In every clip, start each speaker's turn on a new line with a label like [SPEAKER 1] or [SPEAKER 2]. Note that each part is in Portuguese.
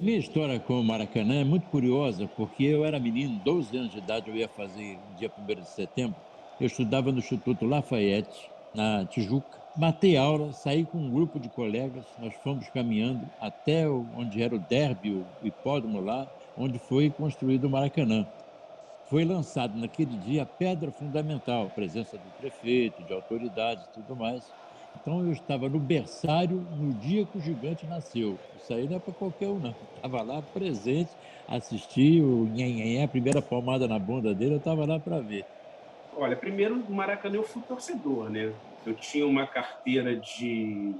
[SPEAKER 1] Minha história com o Maracanã é muito curiosa, porque eu era menino, 12 anos de idade, eu ia fazer dia 1º de setembro. Eu estudava no Instituto Lafayette, na Tijuca. Matei aula, saí com um grupo de colegas, nós fomos caminhando até onde era o derby, o hipódromo lá, onde foi construído o Maracanã. Foi lançado naquele dia a pedra fundamental, a presença do prefeito, de autoridades e tudo mais. Então eu estava no berçário no dia que o gigante nasceu. Isso aí não é para qualquer um, não. Estava lá presente, assisti o nhenhenhé, a primeira palmada na bunda dele, eu estava lá para ver.
[SPEAKER 2] Olha, primeiro, no Maracanã eu fui torcedor, né? Eu tinha uma carteira de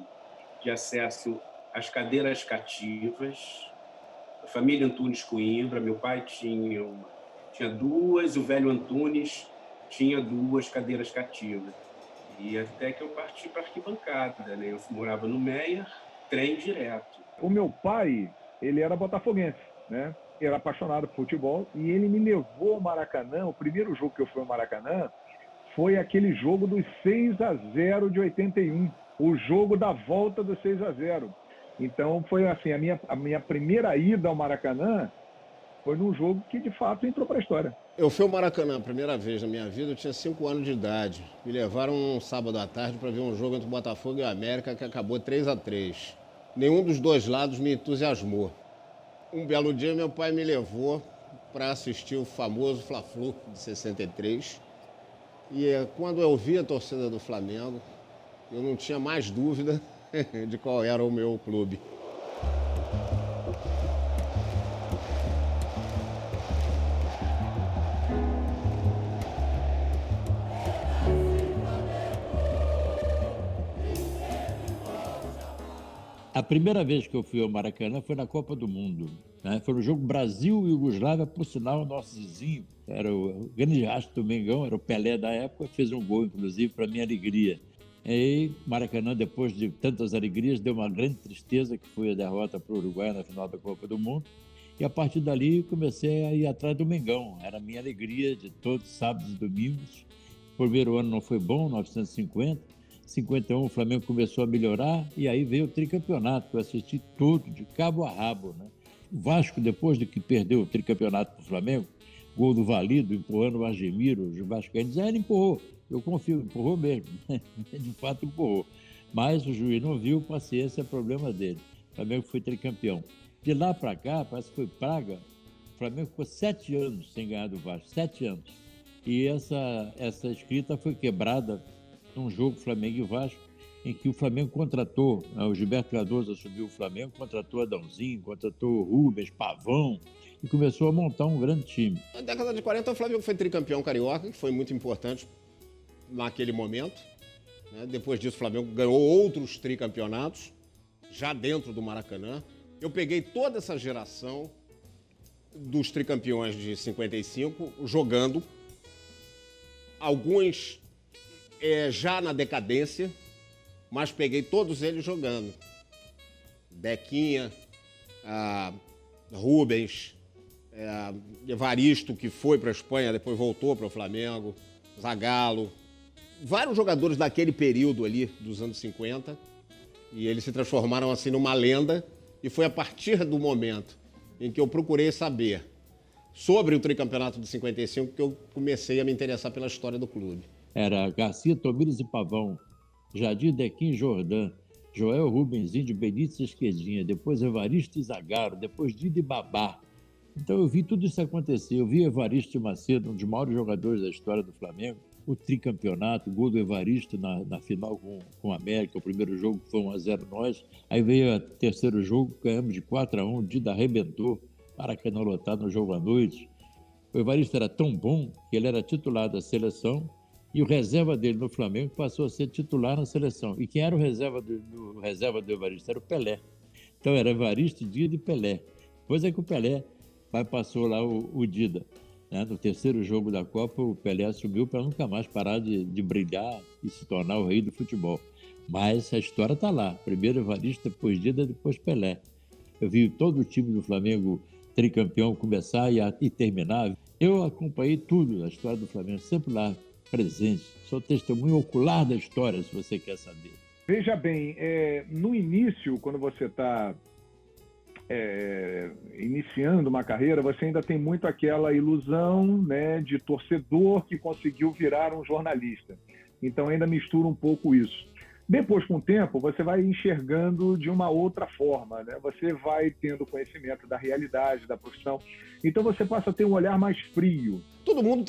[SPEAKER 2] acesso às cadeiras cativas, a família Antunes Coimbra, meu pai tinha duas, o velho Antunes tinha duas cadeiras cativas. E até que eu parti para arquibancada, né? Eu morava no Meier, trem direto.
[SPEAKER 3] O meu pai, ele era botafoguense, né? Era apaixonado por futebol e ele me levou ao Maracanã. O primeiro jogo que eu fui ao Maracanã foi aquele jogo dos 6-0 de 81, o jogo da volta do 6-0. Então foi assim, a minha primeira ida ao Maracanã foi num jogo que de fato entrou para a história.
[SPEAKER 4] Eu fui ao Maracanã a primeira vez na minha vida, eu tinha 5 anos de idade. Me levaram um sábado à tarde para ver um jogo entre o Botafogo e o América que acabou 3-3. Nenhum dos dois lados me entusiasmou. Um belo dia meu pai me levou para assistir o famoso Fla-Flu de 63. E quando eu vi a torcida do Flamengo, eu não tinha mais dúvida de qual era o meu clube.
[SPEAKER 1] A primeira vez que eu fui ao Maracanã foi na Copa do Mundo, né? Foi no jogo Brasil e Iugoslávia, por sinal, nosso vizinho, era o grande astro do Mengão, era o Pelé da época, fez um gol, inclusive, para minha alegria. E Maracanã, depois de tantas alegrias, deu uma grande tristeza, que foi a derrota para o Uruguai na final da Copa do Mundo. E a partir dali comecei a ir atrás do Mengão, era a minha alegria de todos sábados e domingos. O primeiro ano não foi bom, 1950. 51 o Flamengo começou a melhorar e aí veio o tricampeonato, que eu assisti tudo, de cabo a rabo, né? O Vasco, depois de que perdeu o tricampeonato para o Flamengo, gol do Valido, empurrando o Argemiro, os vascaínos dizem, ele empurrou, eu confio, empurrou mesmo, de fato empurrou. Mas o juiz não viu, paciência, é problema dele. O Flamengo foi tricampeão. De lá para cá, parece que foi praga, o Flamengo ficou 7 anos sem ganhar do Vasco, 7 anos. E essa escrita foi quebrada num jogo Flamengo e Vasco, em que o Flamengo contratou, o Gilberto Cardoso assumiu o Flamengo, contratou Adãozinho, contratou Rubens, Pavão, e começou a montar um grande time.
[SPEAKER 4] Na década de 40, o Flamengo foi tricampeão carioca, que foi muito importante naquele momento. Depois disso, o Flamengo ganhou outros tricampeonatos, já dentro do Maracanã. Eu peguei toda essa geração dos tricampeões de 55 jogando, alguns já na decadência, mas peguei todos eles jogando. Dequinha, Rubens, Evaristo, que foi para a Espanha, depois voltou para o Flamengo, Zagallo, vários jogadores daquele período ali, dos anos 50, e eles se transformaram assim numa lenda, e foi a partir do momento em que eu procurei saber sobre o tricampeonato de 55 que eu comecei a me interessar pela história do clube.
[SPEAKER 1] Era Garcia, Tomires e Pavão, Jadir, Dequim e Jordan, Joel, Rubens, Índio, Benítez e Esquerdinha, depois Evaristo e Zagallo, depois Dida e Babá. Então eu vi tudo isso acontecer. Eu vi Evaristo e Macedo, um dos maiores jogadores da história do Flamengo, o tricampeonato, o gol do Evaristo na final com o América, o primeiro jogo foi 1-0 nós. Aí veio o terceiro jogo, ganhamos de 4-1, o Dida arrebentou, Maracanã lotado no jogo à noite. O Evaristo era tão bom que ele era titular da seleção e o reserva dele no Flamengo passou a ser titular na seleção. E quem era o reserva do Evaristo? Era o Pelé. Então era Evaristo, Dida e Pelé. Depois é que o Pelé passou lá o Dida. Né? No terceiro jogo da Copa, o Pelé assumiu para nunca mais parar de brilhar e se tornar o rei do futebol. Mas a história está lá. Primeiro Evaristo, depois Dida, depois Pelé. Eu vi todo o time do Flamengo tricampeão começar e terminar. Eu acompanhei tudo da história do Flamengo, sempre lá presente. Sou testemunho ocular da história, se você quer saber.
[SPEAKER 3] Veja bem, no início, quando você está iniciando uma carreira, você ainda tem muito aquela ilusão, né, de torcedor que conseguiu virar um jornalista. Então ainda mistura um pouco isso. Depois, com o tempo, você vai enxergando de uma outra forma, né? Você vai tendo conhecimento da realidade, da profissão. Então você passa a ter um olhar mais frio.
[SPEAKER 4] Todo mundo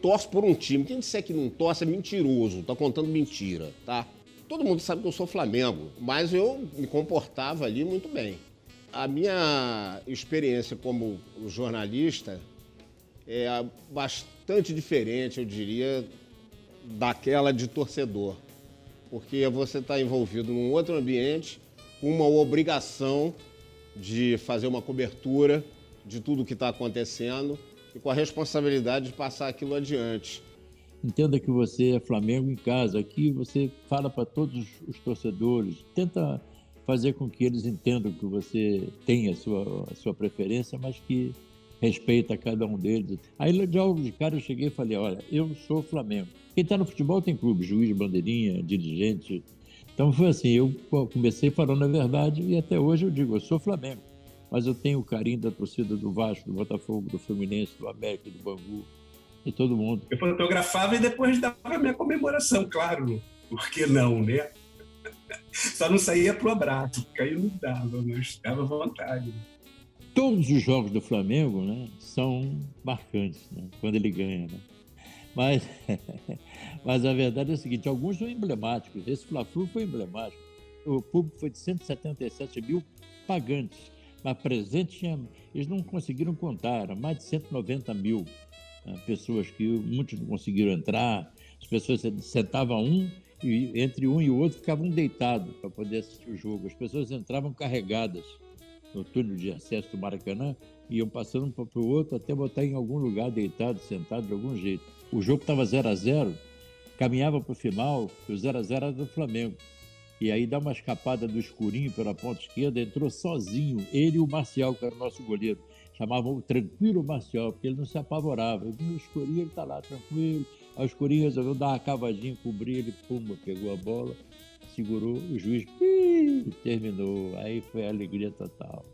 [SPEAKER 4] torce por um time. Quem disser que não torce é mentiroso, tá contando mentira, tá? Todo mundo sabe que eu sou Flamengo, mas eu me comportava ali muito bem. A minha experiência como jornalista é bastante diferente, eu diria, daquela de torcedor. Porque você está envolvido num outro ambiente, com uma obrigação de fazer uma cobertura de tudo que está acontecendo e com a responsabilidade de passar aquilo adiante.
[SPEAKER 1] Entenda que você é Flamengo em casa. Aqui você fala para todos os torcedores, tenta fazer com que eles entendam que você tem a sua preferência, mas que respeita cada um deles. Aí, logo de cara, eu cheguei e falei, olha, eu sou Flamengo. Quem está no futebol tem clube, juiz, bandeirinha, dirigente. Então foi assim, eu comecei falando a verdade e até hoje eu digo, eu sou Flamengo. Mas eu tenho o carinho da torcida do Vasco, do Botafogo, do Fluminense, do América, do Bangu, de todo mundo.
[SPEAKER 2] Eu fotografava e depois dava a minha comemoração, claro. Por que não, né? Só não saía pro abraço, porque aí não dava, mas dava vontade.
[SPEAKER 1] Todos os jogos do Flamengo, né, são marcantes, né, quando ele ganha, né? Mas a verdade é a seguinte, alguns são emblemáticos. Esse Fla-Flu foi emblemático. O público foi de 177 mil pagantes, mas presente eles não conseguiram contar, eram mais de 190 mil, né, pessoas que muitos não conseguiram entrar. As pessoas sentavam e entre um e o outro ficavam deitados para poder assistir o jogo. As pessoas entravam carregadas no túnel de acesso do Maracanã, iam passando para o outro até botar em algum lugar deitado, sentado de algum jeito. O jogo estava 0-0, caminhava para o final, o 0-0 era do Flamengo. E aí dá uma escapada do escurinho pela ponta esquerda, entrou sozinho, ele e o Marcial, que era o nosso goleiro. Chamavam o tranquilo Marcial, porque ele não se apavorava. Eu vi o escurinho, ele está lá tranquilo. Aí o escurinho resolveu dar uma cavadinha, cobrir ele, pumba, pegou a bola, segurou, o juiz terminou. Aí foi a alegria total.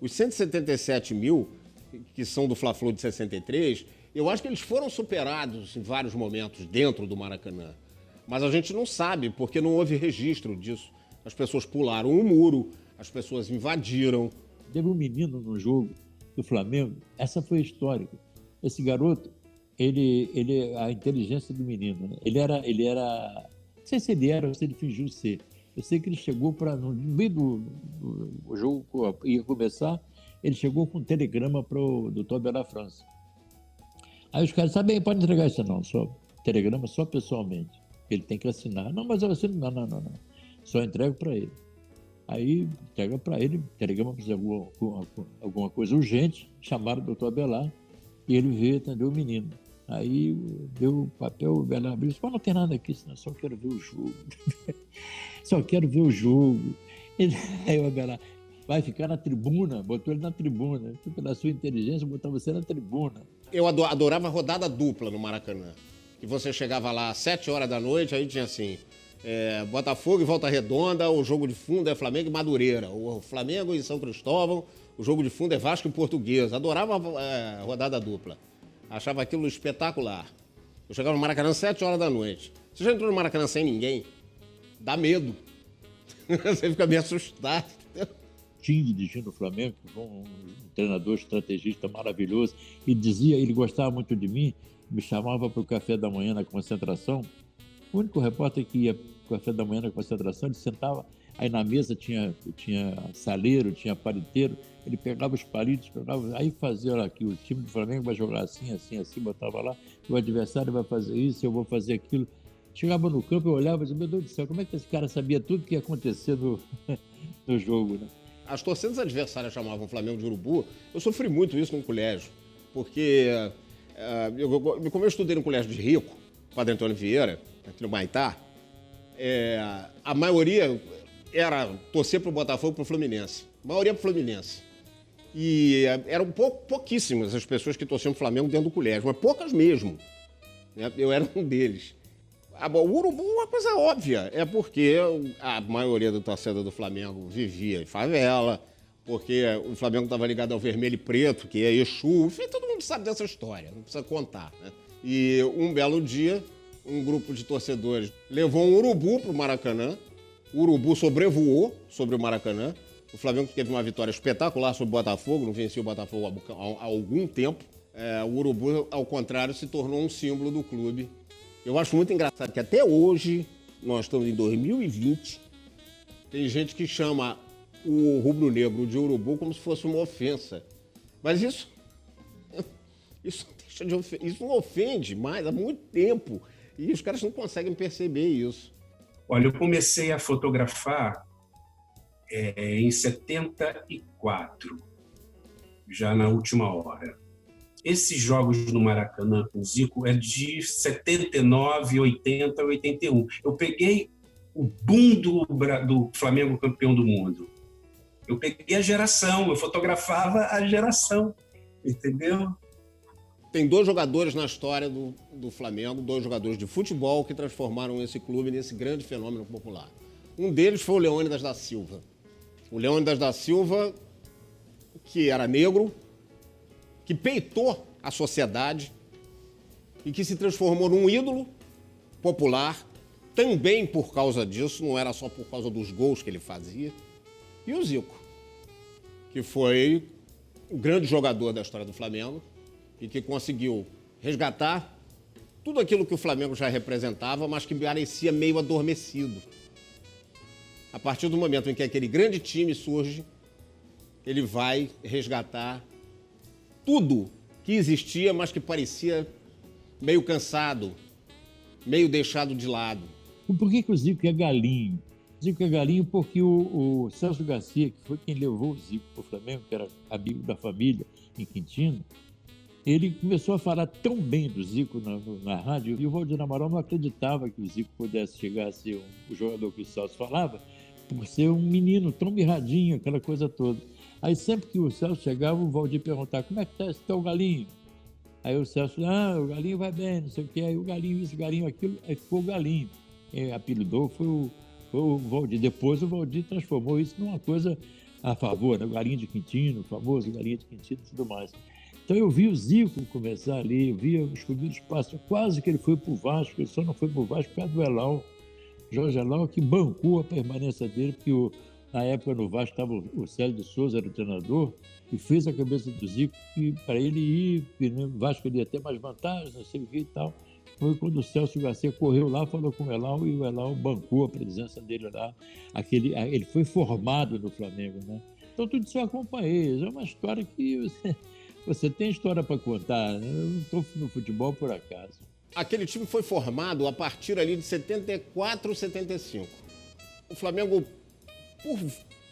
[SPEAKER 4] Os 177 mil, que são do Fla-Flu de 63, eu acho que eles foram superados em vários momentos dentro do Maracanã. Mas a gente não sabe, porque não houve registro disso. As pessoas pularam o muro, as pessoas invadiram.
[SPEAKER 1] Teve um menino no jogo do Flamengo, essa foi histórica. Esse garoto, a inteligência do menino, né? Ele era, não sei se ele era ou se ele fingiu ser. Eu sei que ele chegou no meio do jogo ia começar, ele chegou com um telegrama para o doutor Bela França. Aí os caras, bem, pode entregar isso não, só telegrama só pessoalmente. Ele tem que assinar. Não, mas eu assino, não. Só entrego para ele. Aí entrega para ele, telegrama para alguma coisa urgente, chamaram o doutor Abelar e ele veio atender o menino. Aí deu o papel, o Abelar abriu, disse, não tem nada aqui, senão só quero ver o jogo. Só quero ver o jogo. Aí o Abelar, vai ficar na tribuna, botou ele na tribuna. Pela sua inteligência, botou você na tribuna.
[SPEAKER 4] Eu adorava a rodada dupla no Maracanã. Que você chegava lá às 7 horas da noite, aí tinha assim, Botafogo e Volta Redonda, o jogo de fundo é Flamengo e Madureira. O Flamengo e São Cristóvão, o jogo de fundo é Vasco e Portuguesa. Adorava a rodada dupla. Achava aquilo espetacular. Eu chegava no Maracanã às 7 horas da noite. Você já entrou no Maracanã sem ninguém? Dá medo. Você fica meio assustado.
[SPEAKER 1] Tinha dirigindo o Flamengo, que foi um treinador estrategista maravilhoso, e dizia, ele gostava muito de mim, me chamava para o café da manhã na concentração. O único repórter que ia para o café da manhã na concentração, ele sentava, aí na mesa tinha saleiro, tinha paliteiro, ele pegava os palitos, aí fazia, olha aqui, o time do Flamengo vai jogar assim, botava lá, o adversário vai fazer isso, eu vou fazer aquilo. Chegava no campo, eu olhava e dizia, meu Deus do céu, como é que esse cara sabia tudo que ia acontecer no jogo, né?
[SPEAKER 4] As torcidas adversárias chamavam o Flamengo de Urubu. Eu sofri muito isso no colégio, porque como eu estudei no colégio de rico, Padre Antônio Vieira, aqui no Maitá, a maioria era torcer para o Botafogo e para o Fluminense. A maioria para o Fluminense. E eram pouquíssimas as pessoas que torciam para o Flamengo dentro do colégio, mas poucas mesmo. Né? Eu era um deles. O Urubu é uma coisa óbvia, é porque a maioria da torcida do Flamengo vivia em favela, porque o Flamengo estava ligado ao vermelho e preto, que é Exu, enfim, todo mundo sabe dessa história, não precisa contar, né? E um belo dia, um grupo de torcedores levou um urubu para o Maracanã, o urubu sobrevoou sobre o Maracanã, o Flamengo teve uma vitória espetacular sobre o Botafogo, não vencia o Botafogo há algum tempo. O urubu, ao contrário, se tornou um símbolo do clube. Eu acho muito engraçado que até hoje, nós estamos em 2020, tem gente que chama o rubro-negro de urubu como se fosse uma ofensa. Mas isso não ofende mais há muito tempo. E os caras não conseguem perceber isso.
[SPEAKER 2] Olha, eu comecei a fotografar em 74, já na última hora. Esses jogos no Maracanã com o Zico é de 79, 80, 81. Eu peguei o boom do Flamengo campeão do mundo. Eu peguei a geração, eu fotografava a geração, entendeu?
[SPEAKER 4] Tem 2 jogadores na história do Flamengo, 2 jogadores de futebol que transformaram esse clube nesse grande fenômeno popular. Um deles foi o Leônidas da Silva. O Leônidas da Silva, que era negro, que peitou a sociedade e que se transformou num ídolo popular, também por causa disso, não era só por causa dos gols que ele fazia. E o Zico, que foi o grande jogador da história do Flamengo e que conseguiu resgatar tudo aquilo que o Flamengo já representava, mas que parecia meio adormecido. A partir do momento em que aquele grande time surge, ele vai resgatar tudo que existia, mas que parecia meio cansado, meio deixado de lado.
[SPEAKER 1] Por que o Zico é galinho? O Zico é galinho porque o Celso Garcia, que foi quem levou o Zico para o Flamengo, que era amigo da família em Quintino, ele começou a falar tão bem do Zico na rádio, e o Valdir Amaral não acreditava que o Zico pudesse chegar a ser o jogador que o Celso falava, por ser um menino tão mirradinho, aquela coisa toda. Aí sempre que o Celso chegava, o Valdir perguntava: como é que está esse teu galinho? Aí o Celso: o galinho vai bem, não sei o quê. Aí o galinho isso, o galinho aquilo, aí ficou o galinho. Apelidou foi o Valdir. Depois o Valdir transformou isso numa coisa a favor, né? O galinho de Quintino, o famoso galinho de Quintino e tudo mais. Então eu vi o Zico começar ali, eu via os primeiros passos, quase que ele foi para o Vasco, ele só não foi para o Vasco por causa do Elal, Jorge Elal, que bancou a permanência dele, porque na época no Vasco estava o Célio de Souza, era o treinador, e fez a cabeça do Zico que para ele ir, porque no Vasco ele ia ter mais vantagens, não sei o que e tal. Foi quando o Celso Garcia correu lá, falou com o Elal, e o Elal bancou a presença dele lá. Ele foi formado no Flamengo, né? Então tudo isso eu acompanhei, é uma história que você tem história para contar, né? Eu não estou no futebol por acaso.
[SPEAKER 4] Aquele time foi formado a partir ali de 74, 75. O Flamengo, por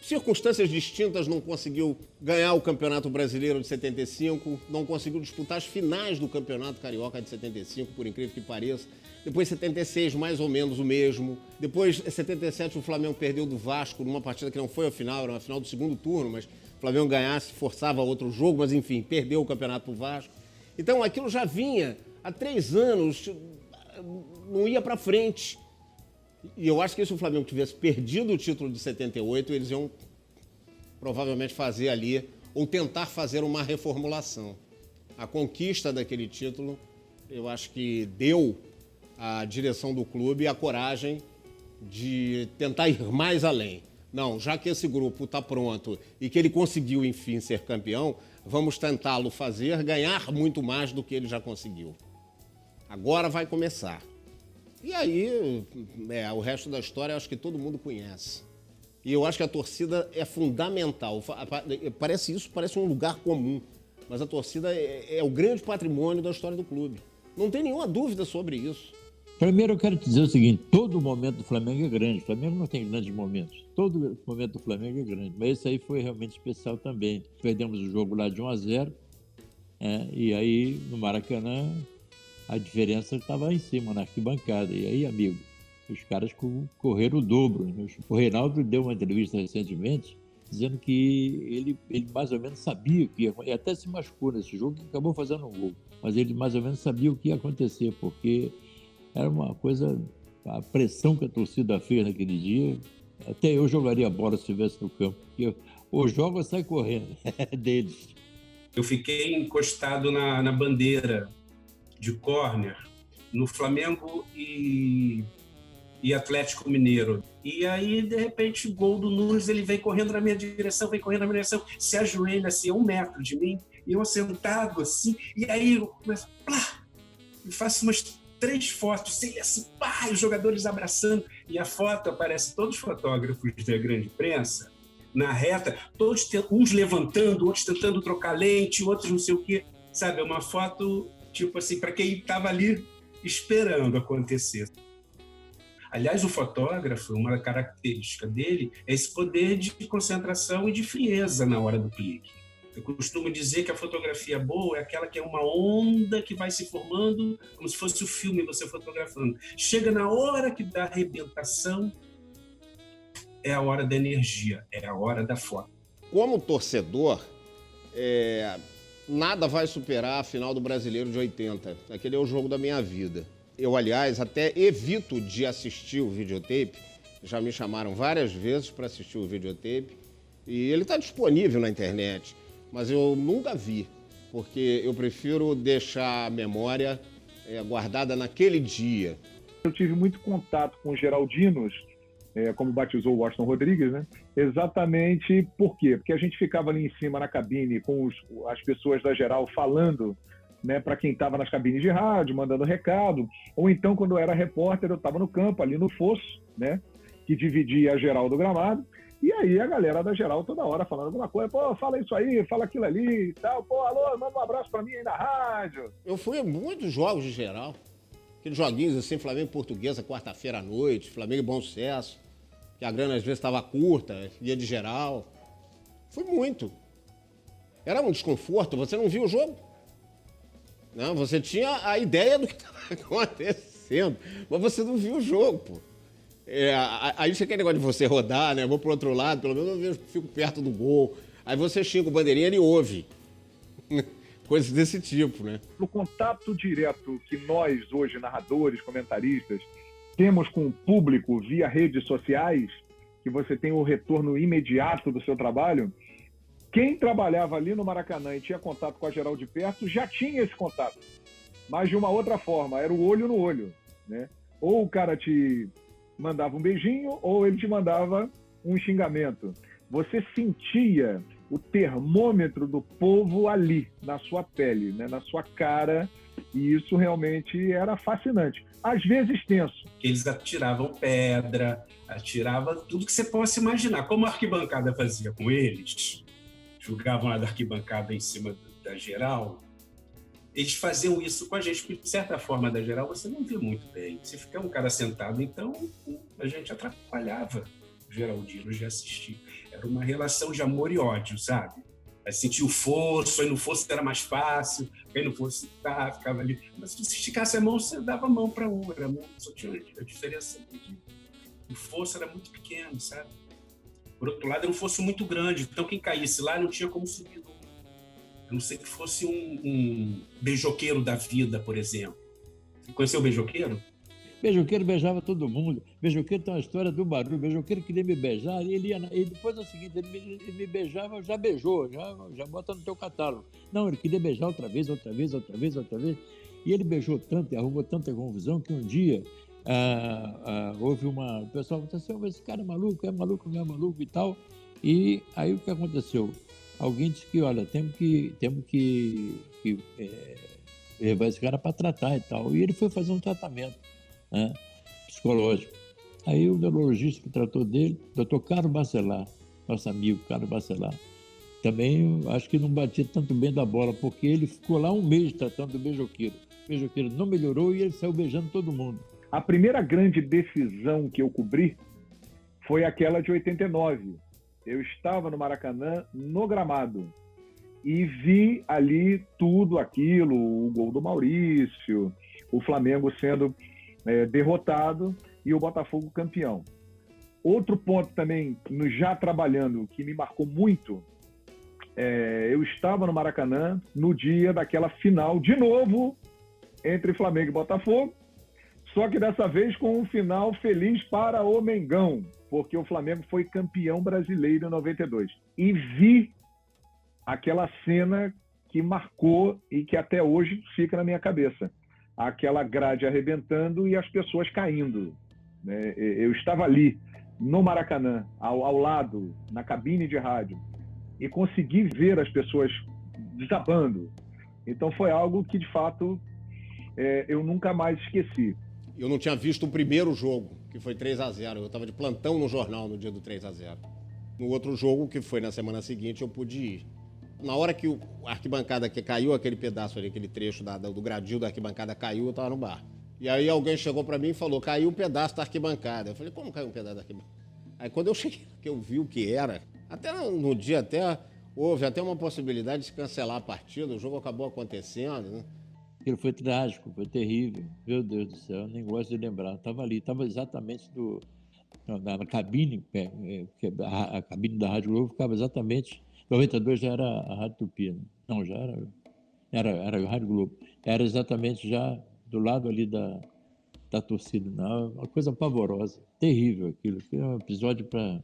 [SPEAKER 4] circunstâncias distintas, não conseguiu ganhar o Campeonato Brasileiro de 75, não conseguiu disputar as finais do Campeonato Carioca de 75, por incrível que pareça. Depois, 76, mais ou menos o mesmo. Depois, 77, o Flamengo perdeu do Vasco numa partida que não foi a final, era uma final do segundo turno, mas o Flamengo ganhasse, forçava outro jogo, mas enfim, perdeu o campeonato pro Vasco. Então, aquilo já vinha há 3 anos, não ia para frente. E eu acho que se o Flamengo tivesse perdido o título de 78, eles iam provavelmente fazer ali, ou tentar fazer uma reformulação. A conquista daquele título, eu acho que deu à direção do clube a coragem de tentar ir mais além. Não, já que esse grupo está pronto e que ele conseguiu, enfim, ser campeão, vamos tentá-lo fazer ganhar muito mais do que ele já conseguiu. Agora vai começar. E aí, o resto da história eu acho que todo mundo conhece. E eu acho que a torcida é fundamental. Parece um lugar comum, mas a torcida é o grande patrimônio da história do clube. Não tem nenhuma dúvida sobre isso.
[SPEAKER 1] Primeiro eu quero te dizer o seguinte: todo momento do Flamengo é grande. O Flamengo não tem grandes momentos. Todo momento do Flamengo é grande. Mas esse aí foi realmente especial também. Perdemos o jogo lá de 1-0. E aí, no Maracanã, a diferença estava em cima, na arquibancada. E aí, amigo, os caras correram o dobro. O Reinaldo deu uma entrevista recentemente dizendo que ele mais ou menos sabia o que ia acontecer. Ele até se machucou nesse jogo e acabou fazendo um gol. Mas ele mais ou menos sabia o que ia acontecer, porque era uma coisa, a pressão que a torcida fez naquele dia. Até eu jogaria a bola se estivesse no campo, porque ou joga ou sai correndo deles.
[SPEAKER 2] Eu fiquei encostado na bandeira de córner no Flamengo e Atlético Mineiro. E aí, de repente, o gol do Nunes, ele vem correndo na minha direção, se ajoelha assim, a 1 metro de mim, e eu sentado assim, e aí eu começo, plá, e faço umas 3 fotos, ele assim, pá, os jogadores abraçando, e a foto aparece todos os fotógrafos da grande imprensa, na reta, todos uns levantando, outros tentando trocar lente, outros não sei o quê, sabe? É uma foto, tipo assim, para quem estava ali esperando acontecer. Aliás, o fotógrafo, uma característica dele é esse poder de concentração e de frieza na hora do clique. Eu costumo dizer que a fotografia boa é aquela que é uma onda que vai se formando, como se fosse o filme você fotografando. Chega na hora que dá a arrebentação, é a hora da energia, é a hora da foto.
[SPEAKER 4] Como torcedor, nada vai superar a final do Brasileiro de 80. Aquele é o jogo da minha vida. Eu, aliás, até evito de assistir o videotape. Já me chamaram várias vezes para assistir o videotape. E ele está disponível na internet. Mas eu nunca vi, porque eu prefiro deixar a memória guardada naquele dia.
[SPEAKER 3] Eu tive muito contato com os geraldinos, como batizou o Washington Rodrigues, né? Exatamente por quê? Porque a gente ficava ali em cima na cabine com as pessoas da geral falando, né, para quem estava nas cabines de rádio, mandando recado, ou então, quando eu era repórter, eu estava no campo, ali no fosso, né, que dividia a geral do gramado, e aí a galera da geral toda hora falando alguma coisa, pô, fala isso aí, fala aquilo ali e tal, pô, alô, manda um abraço para mim aí na rádio.
[SPEAKER 4] Eu fui a muitos jogos de geral, aqueles joguinhos assim, Flamengo e Portuguesa, quarta-feira à noite, Flamengo e Bom Sucesso, que a grana às vezes estava curta, ia de geral. Fui muito. Era um desconforto, você não viu o jogo? Não, você tinha a ideia do que estava acontecendo, mas você não viu o jogo, pô. Aí você quer negócio de você rodar, né? Vou pro outro lado, pelo menos eu fico perto do gol. Aí você xinga o bandeirinha e ouve. Coisas desse tipo, né?
[SPEAKER 3] No contato direto que nós, hoje, narradores, comentaristas, temos com o público via redes sociais, que você tem o retorno imediato do seu trabalho, quem trabalhava ali no Maracanã e tinha contato com a geral de perto já tinha esse contato, mas de uma outra forma, era o olho no olho, né? Ou o cara te mandava um beijinho, ou ele te mandava um xingamento. Você sentia o termômetro do povo ali, na sua pele, né? Na sua cara, e isso realmente era fascinante. Às vezes tenso.
[SPEAKER 2] Eles atiravam pedra, atiravam tudo que você possa imaginar. Como a arquibancada fazia com eles, jogavam lá da arquibancada em cima da geral, eles faziam isso com a gente, porque de certa forma da geral você não via muito bem. Se ficar um cara sentado, então a gente atrapalhava o geraldinos de assistir. Era uma relação de amor e ódio, sabe? Aí sentia o fosso, aí no fosso era mais fácil, aí no fosso ficava ali. Mas se esticasse a mão, você dava a mão para um, só tinha a diferença. O fosso era muito pequeno, sabe? Por outro lado, era um fosso muito grande, então quem caísse lá não tinha como subir. A não ser que fosse um beijoqueiro da vida, por exemplo. Você conheceu o beijoqueiro?
[SPEAKER 1] Beijoqueiro beijava todo mundo. Beijoqueiro tem uma história do barulho. Beijoqueiro queria me beijar e depois é o seguinte, ele me beijava, já beijou, já bota no teu catálogo. Não, ele queria beijar outra vez. E ele beijou tanto e arrumou tanta confusão que um dia houve o pessoal aconteceu, esse cara é maluco e tal. E aí o que aconteceu? Alguém disse que, olha, temos que levar esse cara para tratar e tal. E ele foi fazer um tratamento, né, psicológico. Aí o neurologista que tratou dele, Dr. Carlos Bacelar, nosso amigo Carlos Bacelar, também acho que não batia tanto bem da bola, porque ele ficou lá um mês tratando do beijoqueiro. O beijoqueiro não melhorou e ele saiu beijando todo mundo.
[SPEAKER 3] A primeira grande decisão que eu cobri foi aquela de 89. Eu estava no Maracanã, no gramado, e vi ali tudo aquilo, o gol do Maurício, o Flamengo sendo derrotado e o Botafogo campeão. Outro ponto também, já trabalhando, que me marcou muito, eu estava no Maracanã no dia daquela final, de novo, entre Flamengo e Botafogo, Só que dessa vez com um final feliz para o Mengão, porque o Flamengo foi campeão brasileiro em 92. E vi aquela cena que marcou e que até hoje fica na minha cabeça. Aquela grade arrebentando e as pessoas caindo. Eu estava ali, no Maracanã, ao lado, na cabine de rádio, e consegui ver as pessoas desabando. Então foi algo que, de fato, eu nunca mais esqueci.
[SPEAKER 4] Eu não tinha visto o primeiro jogo, que foi 3-0. Eu estava de plantão no jornal no dia do 3-0. No outro jogo, que foi na semana seguinte, eu pude ir. Na hora que a arquibancada, que caiu aquele pedaço ali, aquele trecho do gradil da arquibancada caiu, eu estava no bar. E aí alguém chegou para mim e falou, caiu um pedaço da arquibancada. Eu falei, como caiu um pedaço da arquibancada? Aí quando eu cheguei, que eu vi o que era, até no dia houve até uma possibilidade de se cancelar a partida, o jogo acabou acontecendo, né?
[SPEAKER 1] Aquilo foi trágico, foi terrível. Meu Deus do céu, eu nem gosto de lembrar. Estava ali, estava exatamente na cabine, a cabine da Rádio Globo ficava exatamente... 92 já era a Rádio Tupi, né? Não, já era a Rádio Globo. Era exatamente já do lado ali da torcida. Não, uma coisa pavorosa, terrível aquilo. Foi um episódio para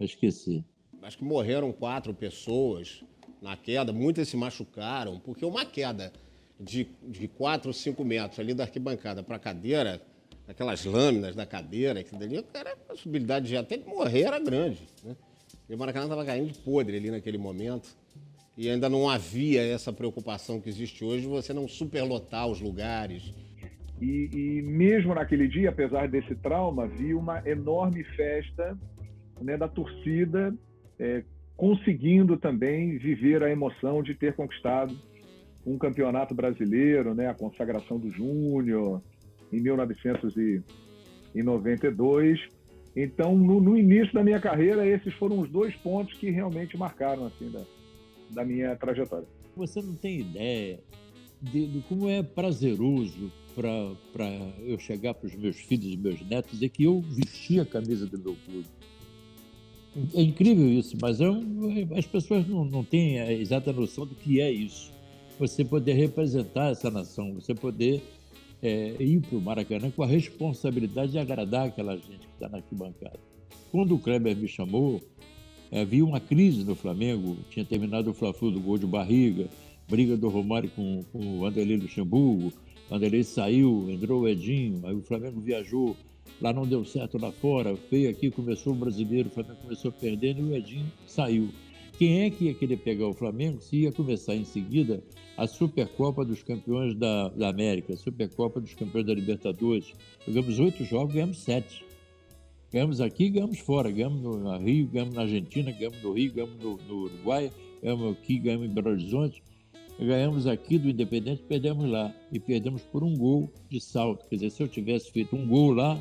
[SPEAKER 1] esquecer.
[SPEAKER 4] Acho que morreram 4 pessoas na queda, muitas se machucaram, porque uma queda de 4 ou 5 metros ali da arquibancada para a cadeira, aquelas lâminas da cadeira, aquilo dali, cara, a possibilidade de até morrer era grande, né? E o Maracanã estava caindo podre ali naquele momento e ainda não havia essa preocupação que existe hoje de você não superlotar os lugares.
[SPEAKER 3] E mesmo naquele dia, apesar desse trauma, vi uma enorme festa, né, da torcida, conseguindo também viver a emoção de ter conquistado um campeonato brasileiro, né, a consagração do Júnior em 1992. Então, no início da minha carreira, esses foram os 2 pontos que realmente marcaram assim, da minha trajetória.
[SPEAKER 1] Você não tem ideia de como é prazeroso para eu chegar para os meus filhos e meus netos e dizer que eu vesti a camisa do meu clube. É incrível isso, mas as pessoas não têm a exata noção do que é isso. Você poder representar essa nação, você poder ir para o Maracanã com a responsabilidade de agradar aquela gente que está na arquibancada. Quando o Kleber me chamou, havia uma crise no Flamengo, tinha terminado o Fla-Flu do gol de barriga, briga do Romário com o Vanderlei Luxemburgo, o Vanderlei saiu, entrou o Edinho, aí o Flamengo viajou, lá não deu certo lá fora, veio aqui, começou o brasileiro, o Flamengo começou perdendo e o Edinho saiu. Quem é que ia querer pegar o Flamengo se ia começar em seguida a Supercopa dos Campeões da América, a Supercopa dos Campeões da Libertadores? Jogamos 8 jogos, ganhamos 7. Ganhamos aqui, ganhamos fora, ganhamos no Rio, ganhamos na Argentina, ganhamos no Rio, ganhamos no Uruguai, ganhamos aqui, ganhamos em Belo Horizonte, ganhamos aqui do Independente, perdemos lá. E perdemos por um gol de salto. Quer dizer, se eu tivesse feito um gol lá,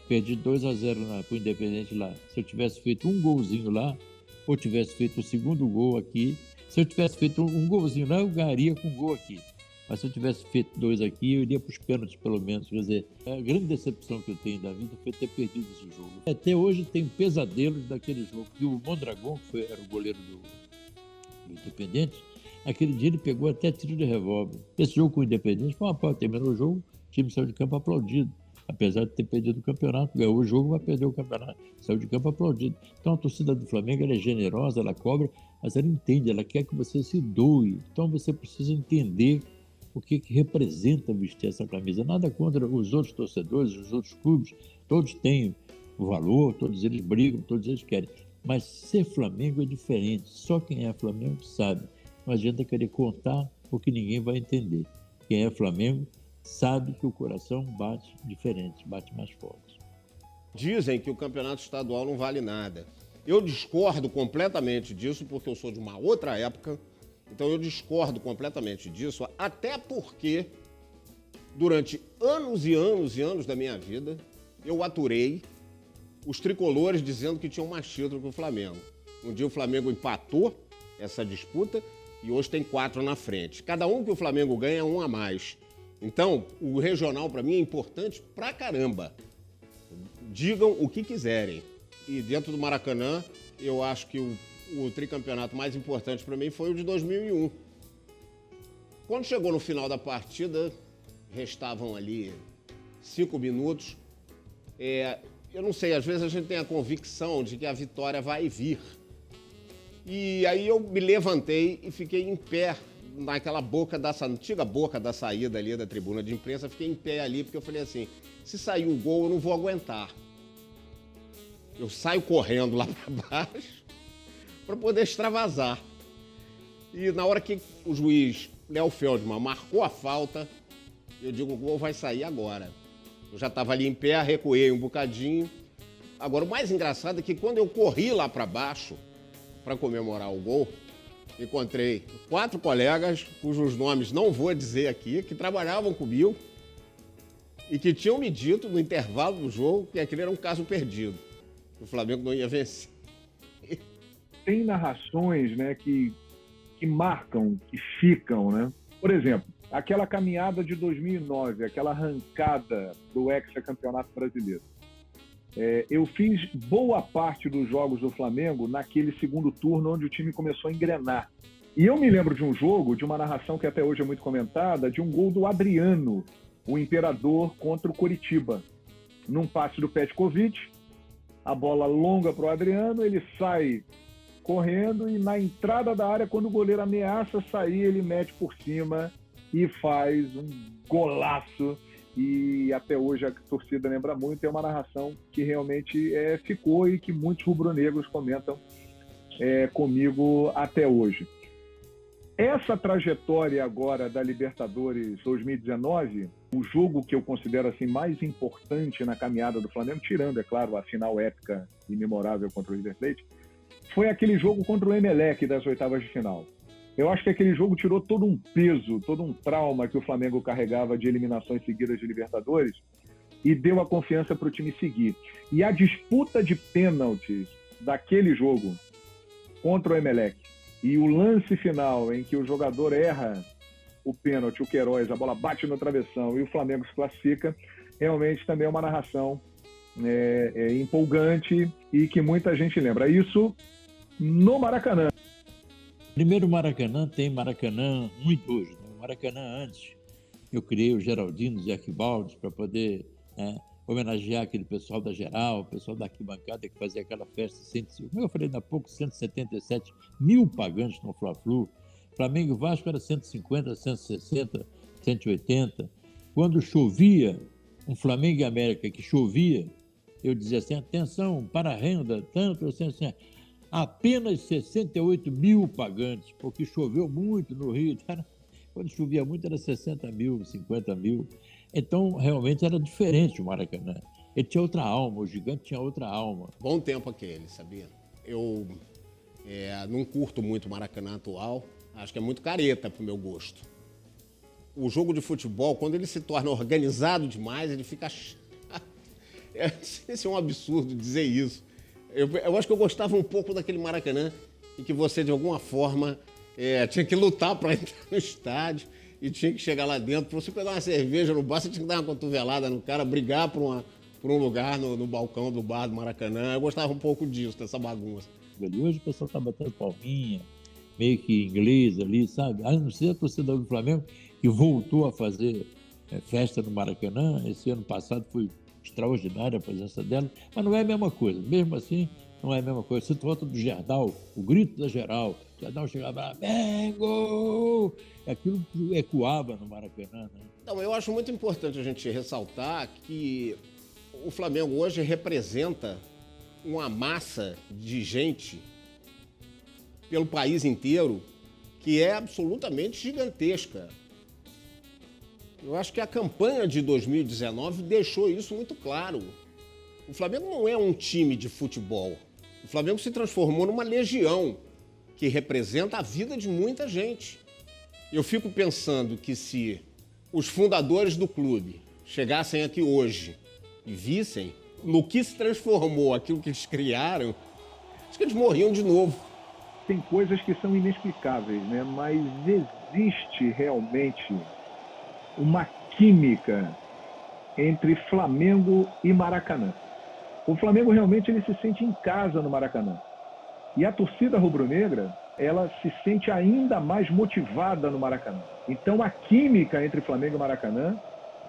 [SPEAKER 1] perdi 2-0 para o Independente lá. Se eu tivesse feito um golzinho lá, ou tivesse feito o segundo gol aqui, se eu tivesse feito um golzinho lá, eu ganharia com um gol aqui. Mas se eu tivesse feito 2 aqui, eu iria para os pênaltis, pelo menos. Quer dizer, a grande decepção que eu tenho da vida foi ter perdido esse jogo. Até hoje tem pesadelos daquele jogo. E o Mondragón, que era o goleiro do Independente, aquele dia ele pegou até tiro de revólver. Esse jogo com o Independente foi uma prova. Terminou o jogo, o time saiu de campo aplaudido. Apesar de ter perdido o campeonato, ganhou o jogo, vai perder o campeonato. Saiu de campo aplaudido. Então a torcida do Flamengo ela é generosa, ela cobra, mas ela entende, ela quer que você se doe. Então você precisa entender o que representa vestir essa camisa. Nada contra os outros torcedores, os outros clubes, todos têm o valor, todos eles brigam, todos eles querem. Mas ser Flamengo é diferente, só quem é Flamengo sabe. Não adianta querer contar, porque ninguém vai entender. Quem é Flamengo sabe que o coração bate diferente, bate mais forte.
[SPEAKER 4] Dizem que o campeonato estadual não vale nada. Eu discordo completamente disso, porque eu sou de uma outra época, então eu discordo completamente disso, até porque durante anos e anos e anos da minha vida, eu aturei os tricolores dizendo que tinham mais título que o Flamengo. Um dia o Flamengo empatou essa disputa e hoje tem 4 na frente. Cada um que o Flamengo ganha é 1 a mais. Então, o regional para mim é importante pra caramba. Digam o que quiserem. E dentro do Maracanã, eu acho que o tricampeonato mais importante para mim foi o de 2001. Quando chegou no final da partida, restavam ali 5 minutos. Eu não sei, às vezes a gente tem a convicção de que a vitória vai vir. E aí eu me levantei e fiquei em pé naquela antiga boca da saída ali da tribuna de imprensa. Fiquei em pé ali porque eu falei assim, se sair o gol eu não vou aguentar. Eu saio correndo lá para baixo para poder extravasar. E na hora que o juiz Léo Feldman marcou a falta, eu digo, o gol vai sair agora. Eu já estava ali em pé, recuei um bocadinho. Agora, o mais engraçado é que quando eu corri lá para baixo para comemorar o gol, encontrei 4 colegas, cujos nomes não vou dizer aqui, que trabalhavam comigo e que tinham me dito no intervalo do jogo que aquele era um caso perdido. O Flamengo não ia vencer.
[SPEAKER 3] Tem narrações, né, que marcam, que ficam, né? Por exemplo, aquela caminhada de 2009, aquela arrancada do hexacampeonato brasileiro. Eu fiz boa parte dos jogos do Flamengo naquele segundo turno onde o time começou a engrenar. E eu me lembro de um jogo, de uma narração que até hoje é muito comentada, de um gol do Adriano, o Imperador, contra o Coritiba. Num passe do Petkovic, a bola longa para o Adriano, ele sai correndo e na entrada da área, quando o goleiro ameaça sair, ele mete por cima e faz um golaço. E até hoje a torcida lembra muito, é uma narração que realmente ficou e que muitos rubro-negros comentam comigo até hoje. Essa trajetória agora da Libertadores 2019, o jogo que eu considero assim mais importante na caminhada do Flamengo, tirando, é claro, a final épica e memorável contra o River Plate, foi aquele jogo contra o Emelec das oitavas de final. Eu acho que aquele jogo tirou todo um peso, todo um trauma que o Flamengo carregava de eliminações seguidas de Libertadores e deu a confiança para o time seguir. E a disputa de pênaltis daquele jogo contra o Emelec e o lance final em que o jogador erra o pênalti, o Queiroz, a bola bate no travessão e o Flamengo se classifica, realmente também é uma narração empolgante e que muita gente lembra. Isso no Maracanã.
[SPEAKER 1] Primeiro Maracanã tem Maracanã 1 e 2. Né? O Maracanã antes, eu criei os Geraldinos e Arquibaldos para poder homenagear aquele pessoal da Geral, o pessoal da arquibancada que fazia aquela festa. Como eu falei há pouco, 177 mil pagantes no Fla-Flu. Flamengo e Vasco era 150, 160, 180. Quando chovia, um Flamengo e América que chovia, eu dizia assim, atenção, para a renda, tanto assim, apenas 68 mil pagantes, porque choveu muito no Rio. Quando chovia muito era 60 mil, 50 mil. Então, realmente era diferente o Maracanã. Ele tinha outra alma, o gigante tinha outra alma.
[SPEAKER 4] Bom tempo aquele, sabia? Eu não curto muito o Maracanã atual, acho que é muito careta pro meu gosto. O jogo de futebol, quando ele se torna organizado demais, ele fica chato. Esse é um absurdo dizer isso. Eu acho que eu gostava um pouco daquele Maracanã em que você, de alguma forma, tinha que lutar para entrar no estádio e tinha que chegar lá dentro. Para você pegar uma cerveja no bar, você tinha que dar uma cotovelada no cara, brigar por um lugar no balcão do bar do Maracanã. Eu gostava um pouco disso, dessa bagunça.
[SPEAKER 1] Hoje o pessoal está batendo palminha, meio que inglês ali, sabe? Não sei a torcida do Flamengo que voltou a fazer festa no Maracanã. Esse ano passado foi extraordinária a presença dela, mas não é a mesma coisa. Mesmo assim, não é a mesma coisa. Você trata do Gerdau, o grito da Geral. O Gerdau chegava lá, Flamengo! Aquilo ecoava no Maracanã, né?
[SPEAKER 4] Então, eu acho muito importante a gente ressaltar que o Flamengo hoje representa uma massa de gente pelo país inteiro que é absolutamente gigantesca. Eu acho que a campanha de 2019 deixou isso muito claro. O Flamengo não é um time de futebol. O Flamengo se transformou numa legião que representa a vida de muita gente. Eu fico pensando que se os fundadores do clube chegassem aqui hoje e vissem no que se transformou aquilo que eles criaram, acho que eles morriam de novo.
[SPEAKER 3] Tem coisas que são inexplicáveis, né? Mas existe realmente uma química entre Flamengo e Maracanã. O Flamengo realmente ele se sente em casa no Maracanã. E a torcida rubro-negra, ela se sente ainda mais motivada no Maracanã. Então a química entre Flamengo e Maracanã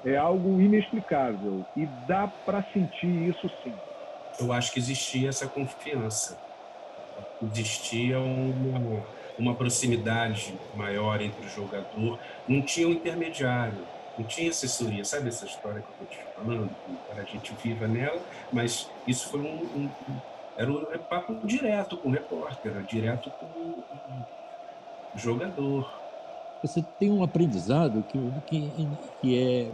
[SPEAKER 3] É algo inexplicável e dá para sentir isso sim.
[SPEAKER 2] Eu acho que existia essa confiança, existia uma proximidade maior entre o jogador, não tinha um intermediário, não tinha assessoria. Sabe essa história que eu estou te falando? Embora a gente viva nela, mas isso foi era um papo direto com o repórter, direto com o jogador.
[SPEAKER 1] Você tem um aprendizado que é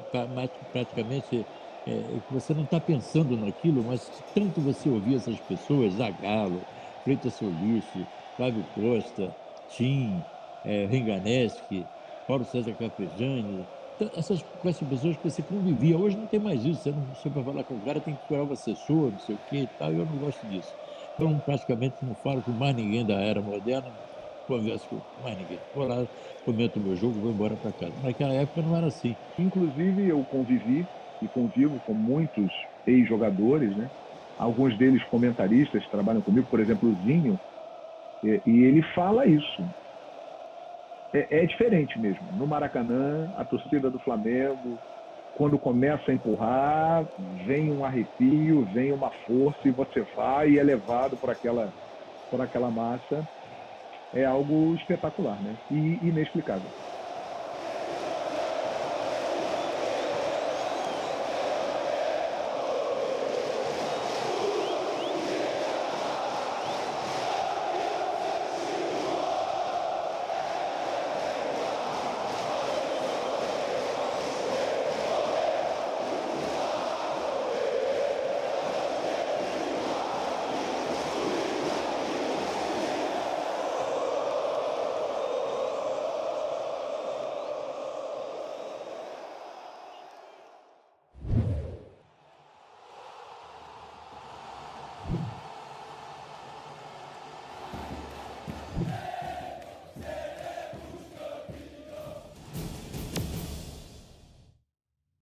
[SPEAKER 1] praticamente que você não está pensando naquilo, mas de tanto você ouvir essas pessoas, Zagallo, Freitas Solis, Flávio Costa, Tim, Renganeschi, Paulo César Capegiani, com essas pessoas que você convivia. Hoje não tem mais isso, você para falar com o cara tem que procurar o assessor, não sei o quê e tal, e eu não gosto disso. Eu praticamente não falo com mais ninguém da era moderna, converso com mais ninguém. Vou lá, comento o meu jogo, vou embora para casa. Naquela época não era assim.
[SPEAKER 3] Inclusive, eu convivi e convivo com muitos ex-jogadores, né? Alguns deles comentaristas que trabalham comigo, por exemplo, o Zinho, e ele fala isso. É diferente mesmo. No Maracanã, a torcida do Flamengo, quando começa a empurrar, vem um arrepio, vem uma força e você vai e é levado por aquela massa. É algo espetacular, né? E inexplicável.